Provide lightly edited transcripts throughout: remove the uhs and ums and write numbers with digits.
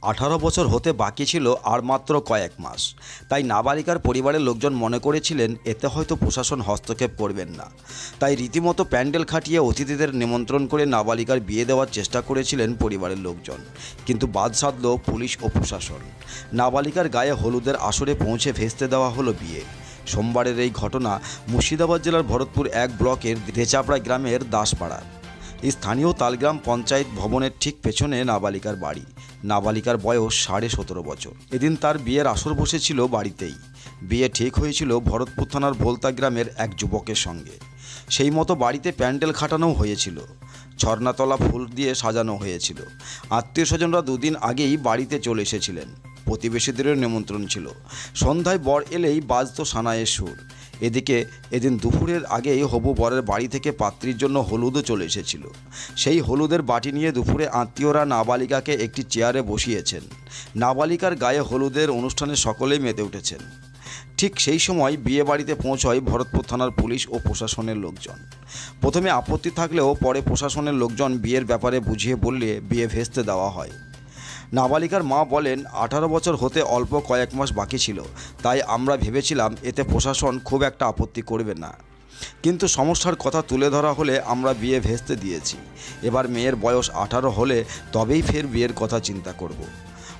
18 বছর হতে বাকি ছিল আর মাত্র কয়েক মাস। তাই নাবালিকার পরিবারের লোকজন মনে করেছিলেন এতে হয়তো প্রশাসন হস্তক্ষেপ করবেন না। তাই রীতিমতো প্যান্ডেল খাটিয়ে অতিথিদের নিমন্ত্রণ করে নাবালিকার বিয়ে দেওয়ার চেষ্টা করেছিলেন পরিবারের লোকজন, কিন্তু বাদ সাধল পুলিশ ও প্রশাসন। নাবালিকার গায়ে হলুদের আসরে পৌঁছে ভেস্তে দেওয়া হলো বিয়ে। সোমবারের এই ঘটনা মুর্শিদাবাদ জেলার ভরতপুর 1 ব্লকের দেচাপড়া গ্রামের দাসপাড়ার স্থানীয় তালগ্রাম পঞ্চায়েত ভবনের ঠিক পেছনে নাবালিকার বাড়ি। নাবালিকার বয়স 17.5 বছর। এদিন তার বিয়ের আসর বসেছিল বাড়িতেই। বিয়ে ঠিক হয়েছিল ভরতপুর থানার ভোলতা গ্রামের এক যুবকের সঙ্গে। সেই মতো বাড়িতে প্যান্ডেল খাটানো হয়েছিল, ঝর্ণাতলা ফুল দিয়ে সাজানো হয়েছিল। আত্মীয় স্বজনরা দুদিন আগেই বাড়িতে চলে এসেছিলেন, প্রতিবেশীদেরও নিমন্ত্রণ ছিল। সন্ধ্যায় বর এলেই বাজতো সানাইয়ের সুর। এদিকে এদিন দুপুরের আগেই হবু বরের বাড়ি থেকে পাত্রীর জন্য হলুদও চলে এসেছিল। সেই হলুদের বাটি নিয়ে দুপুরে আত্মীয়রা নাবালিকাকে একটি চেয়ারে বসিয়েছেন। নাবালিকার গায়ে হলুদের অনুষ্ঠানে সকলেই মেতে উঠেছেন। ঠিক সেই সময় বিয়ে বাড়িতে পৌঁছয় ভরতপুর থানার পুলিশ ও প্রশাসনের লোকজন। প্রথমে আপত্তি থাকলেও পরে প্রশাসনের লোকজন বিয়ের ব্যাপারে বুঝিয়ে বললে বিয়ে ভেস্তে দেওয়া হয়। নাবালিকার মা বলেন, 18 বছর হতে অল্প কয়েক মাস বাকি ছিল, তাই আমরা ভেবেছিলাম এতে প্রশাসন খুব একটা আপত্তি করবে না, কিন্তু সমস্যার কথা তুলে ধরা হলে আমরা বিয়ে ভেস্তে দিয়েছি। এবার মেয়ের বয়স 18 হলে তবেই ফের বিয়ের কথা চিন্তা করব।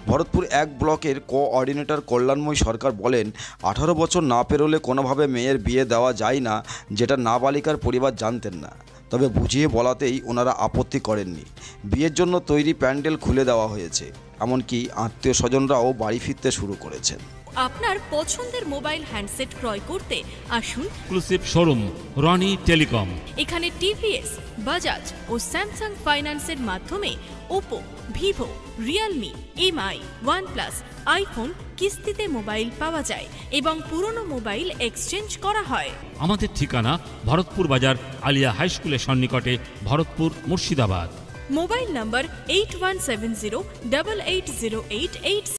ভরতপুর 1 ব্লকের কোঅর্ডিনেটর কল্যাণময় সরকার বলেন, 18 বছর না পেরোলে কোনোভাবে মেয়ের বিয়ে দেওয়া যায় না, যেটা নাবালিকার পরিবার জানতেন না। তবে বুঝিয়ে বলাতেই ওনারা আপত্তি করেননি। বিয়ের জন্য তৈরি প্যান্ডেল খুলে দেওয়া হয়েছে, এমনকি আত্মীয় স্বজনরাও বাড়ি ফিরতে শুরু করেছেন। আপনার পছন্দের মোবাইল হ্যান্ডসেট ক্রয় করতে আসুন এক্সক্লুসিভ শোরুম রনি টেলিকম। এখানে টিভিএস, বাজাজ ও স্যামসাং ফাইন্যান্সের মাধ্যমে Oppo, Vivo, Realme, MI, OnePlus, iPhone কিস্তিতে মোবাইল পাওয়া যায় এবং পুরনো মোবাইল এক্সচেঞ্জ করা হয়। আমাদের ঠিকানা ভরতপুর বাজার আলিয়া হাই স্কুলের সন্নিকটে, ভরতপুর, মুর্শিদাবাদ। মোবাইল নম্বর 8170880888।